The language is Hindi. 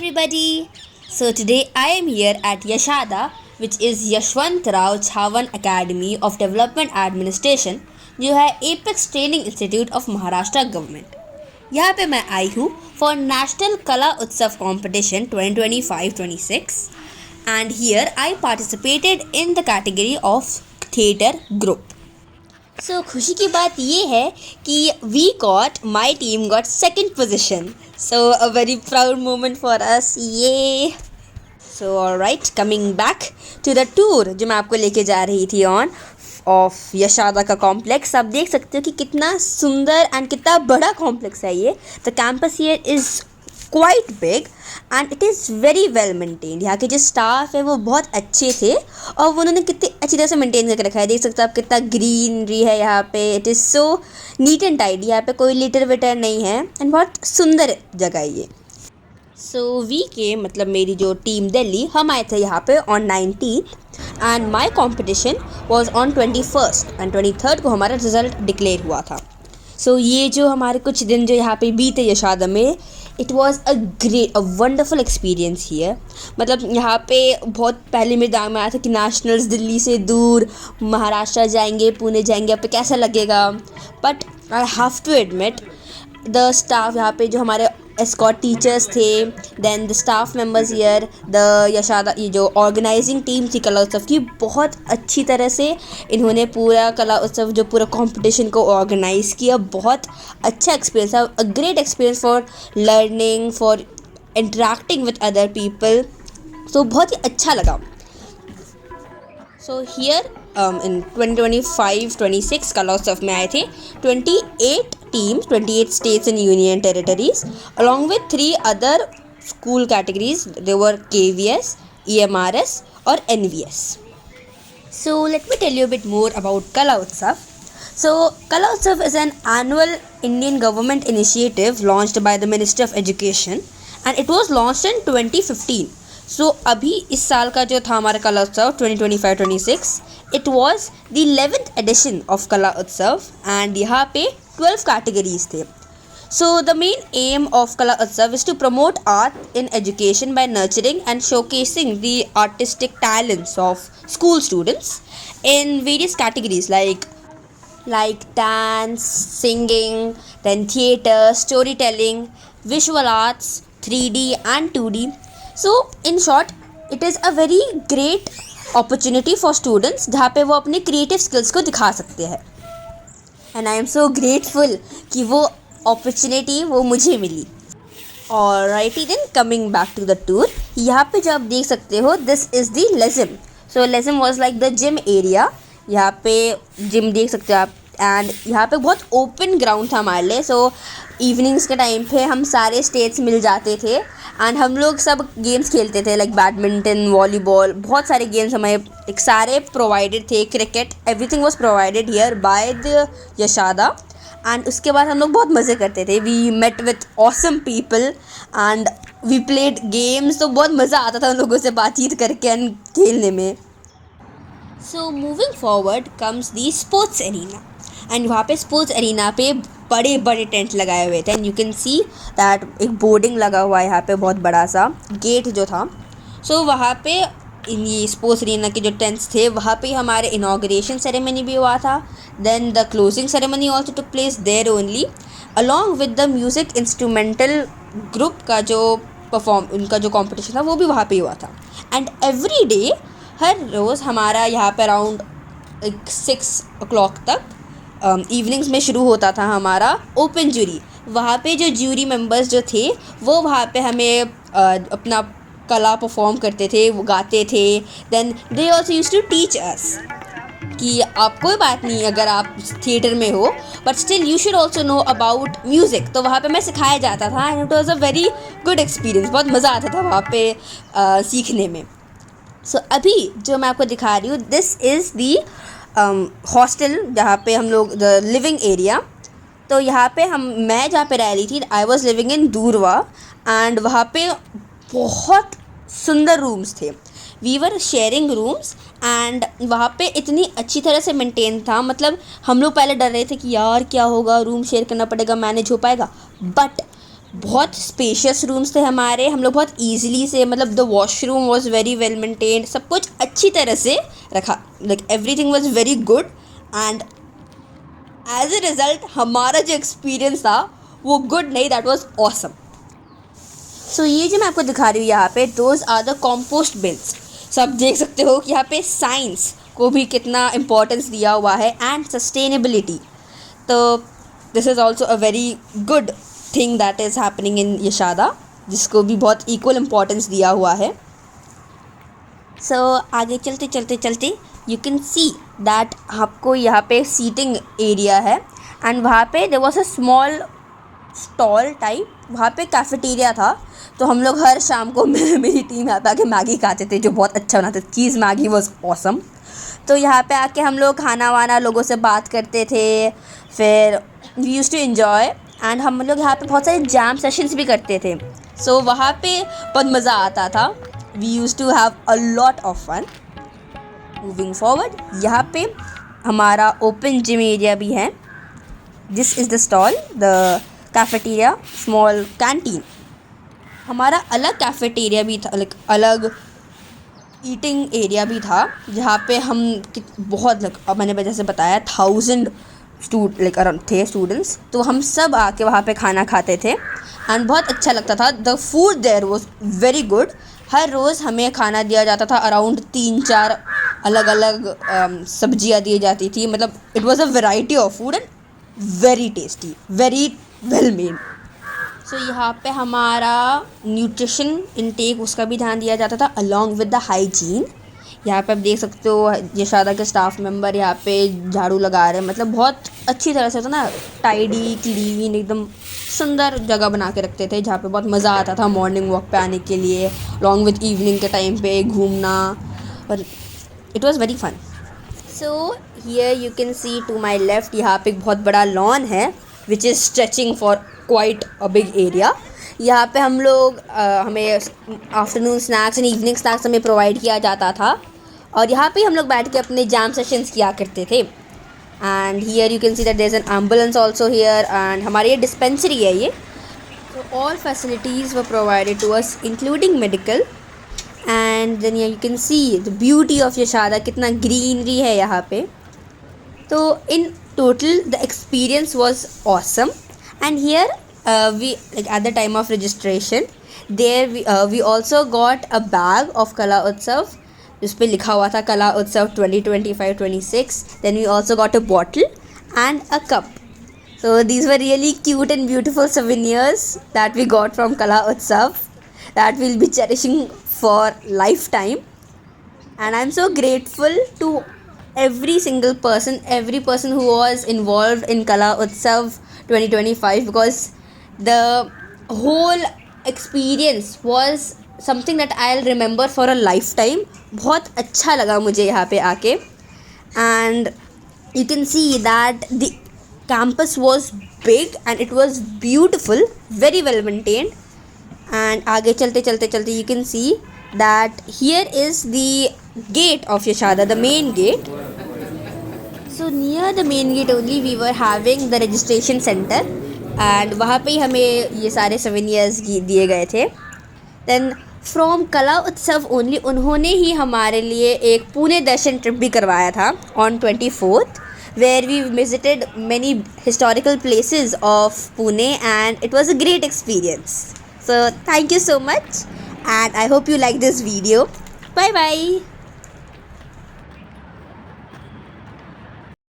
everybody. So today I am here at Yashada, which is Yashwantrao Chhavan Academy of Development Administration, जो है apex training institute of Maharashtra government. यहाँ पे मैं आई हूँ for national Kala Utsav competition 2025-26 and here I participated in the category of theatre group. So खुशी की बात ये है कि my team got second position, so a very proud moment for us ये। So alright, coming back to the tour जो मैं आपको लेके जा रही थी ऑन ऑफ यशादा का कॉम्प्लेक्स। आप देख सकते हो कि कितना सुंदर एंड कितना बड़ा कॉम्प्लेक्स है ये। The campus here is quite big and it is very well maintained. यहाँ के जो स्टाफ है वो बहुत अच्छे थे और वो उन्होंने कितनी अच्छी तरह से मेंटेन करके रखा है। देख सकते हो आप कितना ग्रीनरी है यहाँ पे। It is so neat and tidy. यहाँ पे कोई लिटर विटर नहीं है एंड बहुत सुंदर जगह है ये। सो मतलब मेरी जो टीम दिल्ली, हम आए थे यहाँ पे on 19th and my competition was on 21st and 23rd को हमारा रिज़ल्ट डिक्लेयर हुआ था। सो ये जो हमारे कुछ दिन जो यहाँ पे बीते यशादा में, it was a wonderful experience here. मतलब यहाँ पे बहुत पहले मेरे दिमाग में आया था कि नेशनल्स दिल्ली से दूर महाराष्ट्र जाएंगे, पुणे जाएंगे, अब पे कैसा लगेगा। But I have to admit the staff यहाँ पे जो हमारे एस्कॉर्ट टीचर्स थे, then the staff members here, the Yashada ये जो ऑर्गेनाइजिंग टीम थी कला उत्सव की, बहुत अच्छी तरह से इन्होंने पूरा कला उत्सव जो पूरा कंपटीशन को ऑर्गेनाइज़ किया। बहुत अच्छा एक्सपीरियंस था, a great experience for learning, for interacting with other people. So बहुत ही अच्छा लगा। सो हियर इन 2025-26 कला उत्सव में आए थे 28 teams, 28 states and union territories, along with 3 other school categories. They were KVS, EMRS or NVS. So let me tell you a bit more about Kala Utsav. So Kala Utsav is an annual Indian government initiative launched by the Ministry of Education and it was launched in 2015. So अभी इस साल का जो था हमारा कला उत्सव 2025-26, it was the 11th edition of कला उत्सव and यहाँ पे 12 categories थे. So the main aim of Kala Utsav is to promote art in education by nurturing and showcasing the artistic talents of school students in various categories like dance, singing, then theatre, storytelling, visual arts, 3D and 2D. So in short, it is a very great opportunity for students जहाँ पे वो अपने creative skills को दिखा सकते हैं। And I am so grateful कि वो अपॉर्चुनिटी वो मुझे मिली। Alrighty then, coming back to the tour, यहाँ पे जो आप देख सकते हो this is the Lezim. So Lezim was like the gym area. यहाँ पे जिम देख सकते हो आप एंड यहाँ पे बहुत ओपन ग्राउंड था हमारे लिए। सो इवनिंग्स के टाइम पे हम सारे स्टेट्स मिल जाते थे एंड हम लोग सब गेम्स खेलते थे लाइक बैडमिंटन, वॉलीबॉल, बहुत सारे गेम्स हमारे एक सारे प्रोवाइडेड थे। Cricket, everything was provided here by the Yashada. एंड उसके बाद हम लोग बहुत मज़े करते थे। We met with awesome people and we played games. तो बहुत मज़ा आता था उन लोगों से बातचीत करके एंड खेलने में। So moving forward comes the sports arena and वहाँ पे स्पोर्ट्स एरिना पे बड़े बड़े टेंट लगाए हुए थे and you can see that एक बोर्डिंग लगा हुआ है यहाँ पे, बहुत बड़ा सा गेट जो था। सो वहाँ पे इन ये स्पोर्ट्स एरिना के जो टेंट्स थे वहाँ पे हमारे इनाग्रेशन सेरेमनी भी हुआ था। Then the closing ceremony also took place there only, along with the music instrumental group का जो उनका जो कॉम्पिटिशन था वो भी वहाँ पे हुआ था। एंड एवरी डे, हर रोज़ हमारा यहाँ पे अराउंड 6 o'clock तक इवनिंग्स में शुरू होता था हमारा ओपन जूरी। वहाँ पे जो ज्यूरी मेंबर्स जो थे वो वहाँ पे हमें अपना कला परफॉर्म करते थे, वो गाते थे। Then they also use to teach us कि आप कोई बात नहीं अगर आप थिएटर में हो but still you should also know about music. तो वहाँ पे मैं सिखाया जाता था and it was a very good experience. बहुत मज़ा आता था वहाँ पे सीखने में। सो अभी जो मैं आपको दिखा रही हूँ दिस इज़ दी हॉस्टल जहाँ पे हम लोग द लिविंग एरिया। तो यहाँ पे मैं जहाँ पे रह रही थी, I was living in Durva and वहाँ पे बहुत सुंदर रूम्स थे। We were sharing rooms and वहाँ पे इतनी अच्छी तरह से मेंटेन था। मतलब हम लोग पहले डर रहे थे कि यार क्या होगा, रूम शेयर करना पड़ेगा, मैनेज हो पाएगा। बट बहुत स्पेशियस रूम्स थे हमारे, हम लोग बहुत ईजिली से मतलब the washroom was very well maintained, सब कुछ अच्छी तरह से रखा, like everything was very good. And as a result हमारा जो एक्सपीरियंस था वो गुड नहीं, दैट वॉज ऑसम। सो ये जो मैं आपको दिखा रही हूँ यहाँ पे, those are the compost bins. सब देख सकते हो कि यहाँ पे साइंस को भी कितना इम्पोर्टेंस दिया हुआ है एंड सस्टेनेबिलिटी। तो this is also a very good thing that is happening in Yashada, जिसको भी बहुत इक्वल इम्पोर्टेंस दिया हुआ है। सो आगे चलते चलते चलते यू कैन सी दैट आपको यहाँ पे सीटिंग एरिया है एंड वहाँ पे there was a small stall type, वहाँ पे कैफेटेरिया था। तो हम लोग हर शाम को मेरी टीम यहाँ पे आके मैगी खाते थे, जो बहुत अच्छा बनाते थे। Cheese Maggi was awesome. तो यहाँ पे आके हम लोग खाना वाना लोगों से बात करते थे, फिर we used to enjoy. And हम लोग यहाँ पे बहुत सारे जैम सेशंस भी करते थे। सो वहाँ पे बहुत मज़ा आता था। We used to have a lot of fun. Moving forward, यहाँ पे हमारा ओपन जिम एरिया भी है। This is the stall, the cafeteria, small canteen. हमारा अलग कैफेटेरिया भी था, लाइक अलग ईटिंग एरिया भी था, जहाँ पे हम बहुत अब मैंने जैसे बताया 1000 लाइक अराउंड थे स्टूडेंट्स। तो हम सब आके वहाँ पे खाना खाते थे एंड बहुत अच्छा लगता था। The food there was very good. हर रोज़ हमें खाना दिया जाता था, अराउंड 3-4 अलग अलग सब्जियाँ दी जाती थी। मतलब it was a variety of food and very tasty, very well made. So यहाँ पे हमारा न्यूट्रिशन इनटेक उसका भी ध्यान दिया जाता था अलॉन्ग विद द हाइजीन। यहाँ पे आप देख सकते हो यशादा के स्टाफ मेंबर यहाँ पे झाड़ू लगा रहे हैं, मतलब बहुत अच्छी तरह से होता ना, टाइडी क्लीन, एकदम सुंदर जगह बना के रखते थे, जहाँ पे बहुत मज़ा आता था मॉर्निंग वॉक पे आने के लिए, अलॉन्ग विद इवनिंग के टाइम पे घूमना, और it was very fun. So here you can see to my left, यहाँ पे एक बहुत बड़ा लॉन है which is stretching for quite a big area. यहाँ पे हम लोग हमें afternoon snacks and evening snacks हमें प्रोवाइड किया जाता था, और यहाँ पे हम लोग बैठ के अपने जैम सेशंस किया करते थे। And here you can see that there is an ambulance also here, and हमारी ये डिस्पेंसरी है ये। तो all facilities were provided to us including medical. And then you can see the beauty of Yashada, कितना ग्रीनरी है यहाँ पे। तो इन total the experience was awesome. And here we, like at the time of registration, there we also got a bag of Kala Utsav जिस पे लिखा हुआ था Kala Utsav 2025-26. Then we also got a bottle and a cup. So these were really cute and beautiful souvenirs that we got from Kala Utsav that we'll be cherishing for lifetime. And I'm so grateful to every single person, every person who was involved in Kala Utsav 2025, because the whole experience was something that I'll remember for a lifetime. बहुत अच्छा लगा मुझे यहाँ पे आके। And you can see that the campus was big and it was beautiful, very well maintained. And आगे चलते चलते चलते you can see that here is the gate of Yashada, the main gate. So near the main gate only we were having the registration center, and वहाँ पे ही हमें ये सारे souvenirs दिए गए थे. Then from Kala Utsav only उन्होंने ही हमारे लिए एक पुणे दर्शन ट्रिप भी करवाया था on 24th, where we visited many historical places of Pune, and it was a great experience. So thank you so much, and I hope you like this video. Bye bye.